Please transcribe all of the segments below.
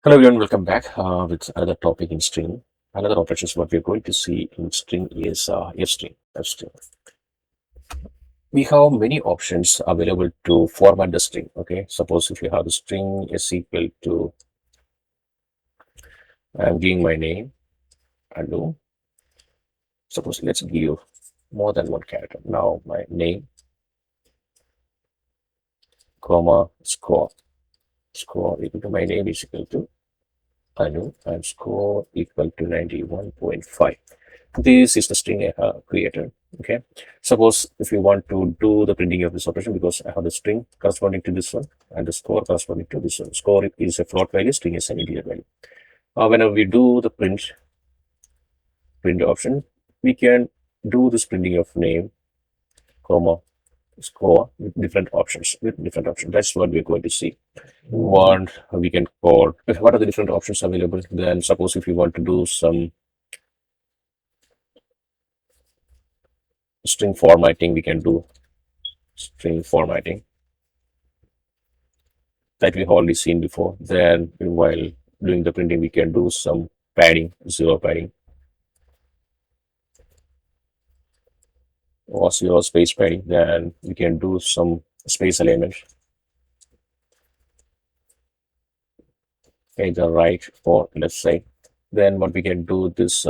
Hello everyone, welcome back with another topic in string. Another operations what we're going to see in string is string. String. We have many options available to format the string. Okay, suppose if you have the string is equal to, I'm giving my name, undo. Suppose let's give more than one character. Now my name, comma, score. Score equal to my name is equal to undo and score equal to 91.5. This is the string I have created. Okay, suppose if you want to do the printing of this operation, because I have the string corresponding to this one and the score corresponding to this one. Score is a float value, string is an integer value. Whenever we do the print option, we can do this printing of name, comma, score with different options. That's what we're going to see. One, we can call what are the different options available. Then suppose if you want to do some string formatting, we can do string formatting that we already seen before. Then while doing the printing, we can do some padding, zero padding or zero space padding. Then we can do some space alignment, either right or left side. Then what we can do this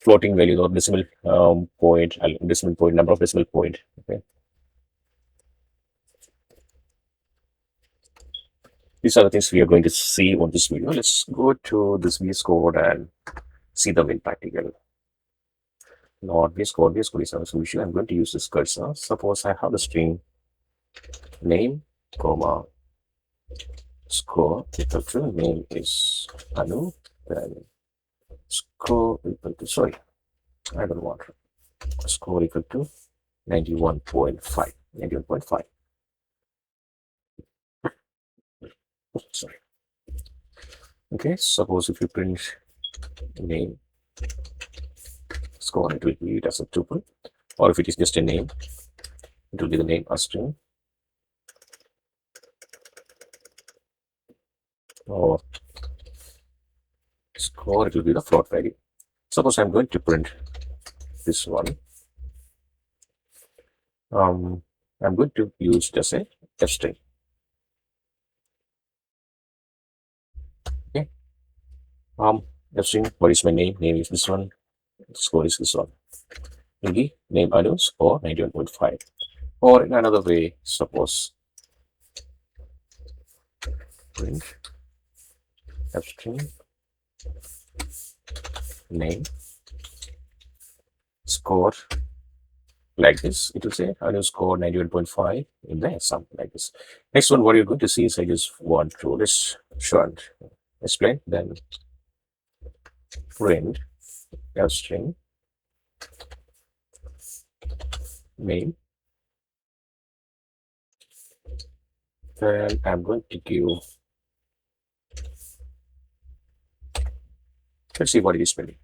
floating value or decimal point, number of decimal point. Okay. These are the things we are going to see on this video. Let's go to this VS Code and see them in practical. Not VS Code is a solution. I'm going to use this cursor. Suppose I have the string name, comma, score equal to name is Anu, then score equal to, sorry, I don't want score equal to 91.5. 91.5. Sorry. Okay, suppose if you print name score, it will be it as a tuple, or if it is just a name, it will be the name as string, or score, it will be the float value. Suppose I'm going to print this one. I'm going to use just a f string. Okay. F string, what is my name? Name is this one. Score is this one. Maybe name Anu, score 91.5. Or in another way, suppose print f string name score like this. It will say Anu score 91.5 in the sum like this. Next one, what you're going to see is I just want to let's show and explain. Then print f string name. Then I'm going to give, let's see what it is spelling.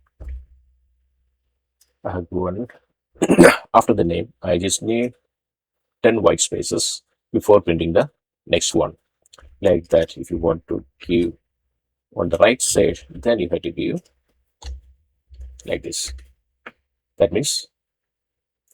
I have one after the name. I just need 10 white spaces before printing the next one. Like that, if you want to give on the right side, then you have to give like this. That means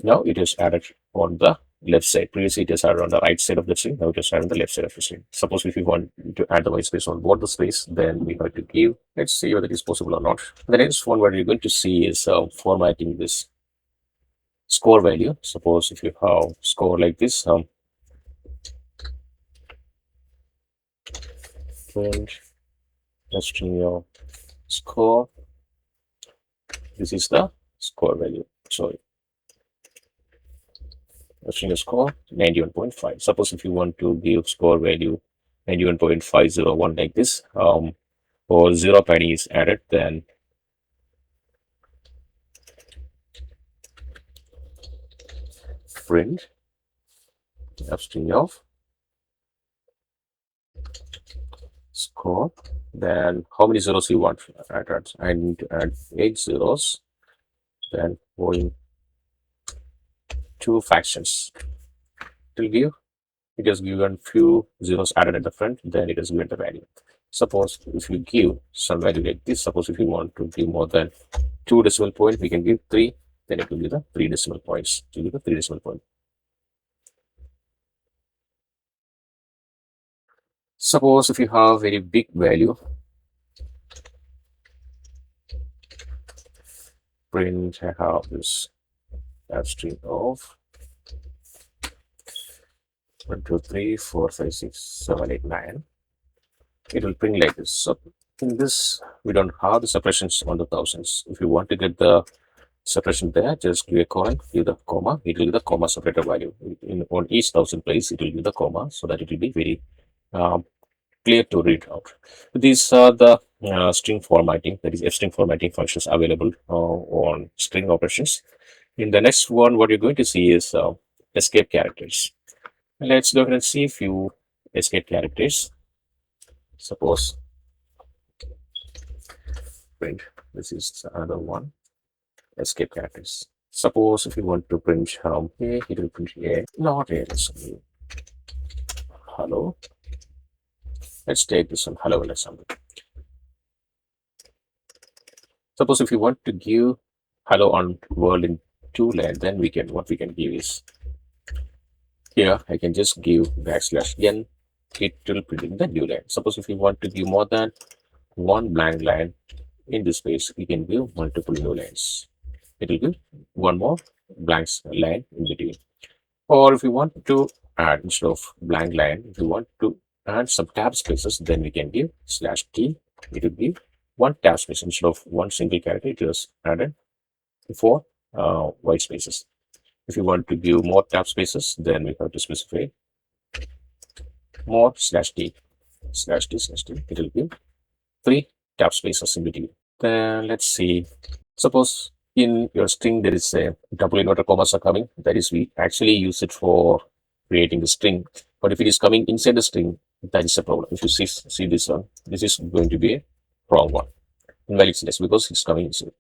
now it is added on the left side. Previously it is added on the right side of the string. Now it is added on the left side of the string. Suppose if you want to add the white space on both the space, then we have to give. Let's see whether it is possible or not. The next one what you're going to see is formatting this score value. Suppose if you have score like this, print string your score. This is the score value. Sorry. String score 91.5. Suppose if you want to give score value 91.501 like this, or zero padding is added, then print string of score. Then how many zeros you want? I need to add 8 zeros. Then going 2 fractions. It will give it has given few zeros added at the front, then it has given the value. Suppose if you give some value like this, suppose if you want to give more than 2 decimal points, we can give 3, then it will be the 3 decimal points. It will be the 3 decimal point. Suppose if you have very big value, print I have this string of 1, 2, 3, 4, 5, 6, 7, 8, 9. It will print like this. So in this, we don't have the separations on the thousands. If you want to get the separation there, just give a colon, give the comma. It will be the comma separator value. On each thousand place, it will be the comma, so that it will be very clear to read out. These are the string formatting, that is string formatting functions available on string operations. In the next one, what you're going to see is escape characters. Let's go ahead and see a few escape characters. Suppose print, this is another one, escape characters. Suppose if you want to print A, it will print A, not A, hello. Let's take this one, hello example. Suppose if you want to give hello on world in 2 line, then what we can give is here I can just give \n, it will print in the new line. Suppose if you want to give more than 1 blank line in this space, we can give multiple new lines. It will give one more blank line in between. Or if you want to add, instead of blank line, if you want to add some tab spaces, then we can give /t. It will give 1 tab space instead of 1 single character. It is added 4 white spaces. If you want to give more tab spaces, then we have to specify more /t. It will give 3 tab spaces in between. Then let's see. Suppose in your string there is a double inverted commas are coming. That is, we actually use it for creating the string. But if it is coming inside the string, that is a problem. If you see this one, this is going to be a wrong one. Invalid syntax because it's coming inside.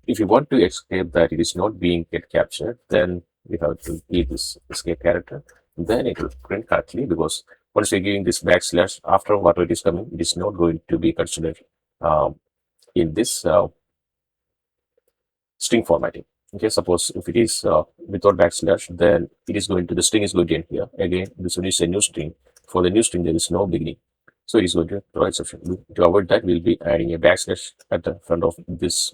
If you want to escape that it is not being captured, then we have to give this escape character. Then it will print correctly, because once you're giving this \, after whatever it is coming, it is not going to be considered in this string formatting. Okay, suppose if it is without \, then it is going to, the string is going to end here. Again, this one is a new string. For the new string, there is no beginning. So it is going to throw exception. To avoid that, we'll be adding a \, at the front of this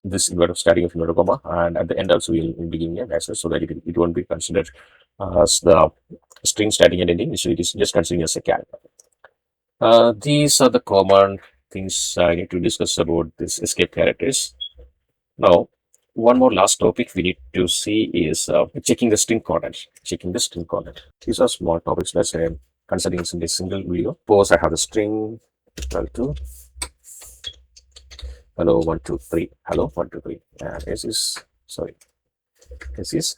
this inverted starting of inverted comma, and at the end also we'll be giving a \, so that it won't be considered as the string starting and ending. So it is just considering as a character. These are the common things I need to discuss about this escape characters. Now, one more last topic we need to see is checking the string content. These are small topics. Let's say I'm considering this in a single video. Suppose I have a string equal to hello 1 2 3, hello 1 2 3, and this is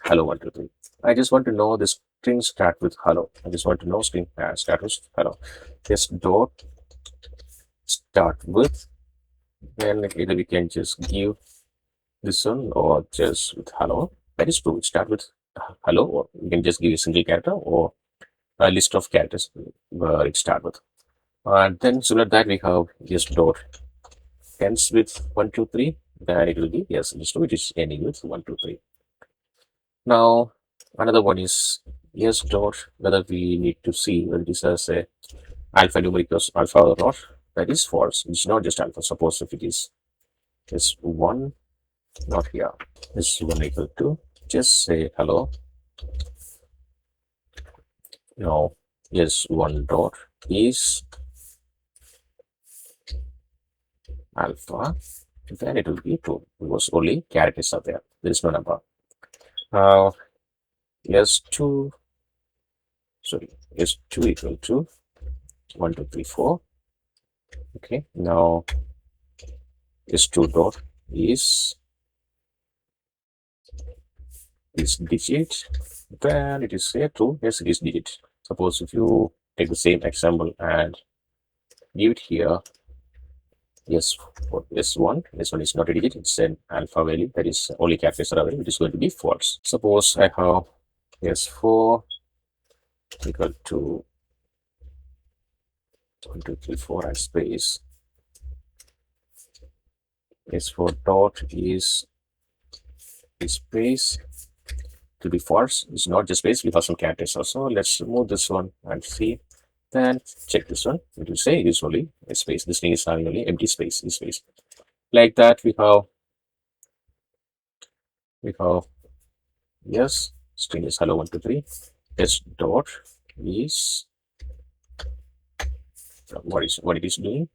hello 1 2 3. I just want to know this string start with hello. I just want to know string start with hello. Just dot start with, then either we can just give this one or just with hello. That is true. Start with hello, or you can just give a single character or a list of characters where it start with. And then similar to that we have just dot ends with 1 2 3. Then it will be yes, which is ending with 1 2 3. Now another one is yes dot, whether we need to see whether this as a alphanumeric alpha or not. That is false. It's not just alpha. Suppose if it is just 1, not here, this 1 equal to, just say hello. Now yes 1 dot is alpha, then it will be true because only characters are there. There is no number. Now yes 2 equal to 1 2 3 4. Okay, now s2 dot is digit, then it is a true. Yes, it is digit. Suppose if you take the same example and give it here, Yes, for S1 is not a digit, it's an alpha value, that is only characters are available, it is going to be false. Suppose I have S4 equal to 1, 2, 3, 4 and space. S4 dot is space to be false. It's not just space, we have some characters also. Let's remove this one and see. Then check this one. It will say it is only a space. This thing is having only empty space, is space. Like that, we have yes, string is hello 1, 2, 3. S dot is what it is doing.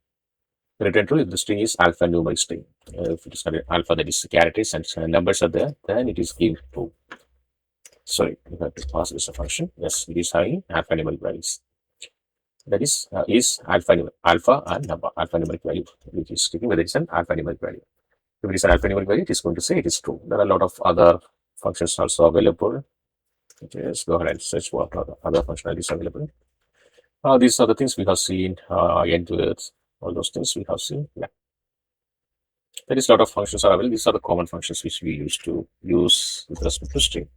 Return true if the string is alphanumeric string. If it is alpha, that is characters and numbers are there, then it is give true. Sorry, we have to pass this a function. Yes, it is having alphanumeric values. That is alpha and number, alphanumeric value, which is taking whether it's an alphanumeric value. If it is an alphanumeric value, it is going to say it is true. There are a lot of other functions also available. Just go ahead and search what other functionalities available. These are the things we have seen, end with all those things we have seen. Yeah. There is a lot of functions are available. These are the common functions which we used to use with respect to string.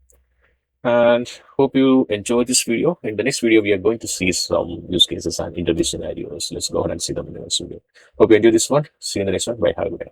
And hope you enjoyed this video. In the next video, we are going to see some use cases and interview scenarios. Let's go ahead and see them in the next video. Hope you enjoyed this one. See you in the next one. Bye. Have a good day.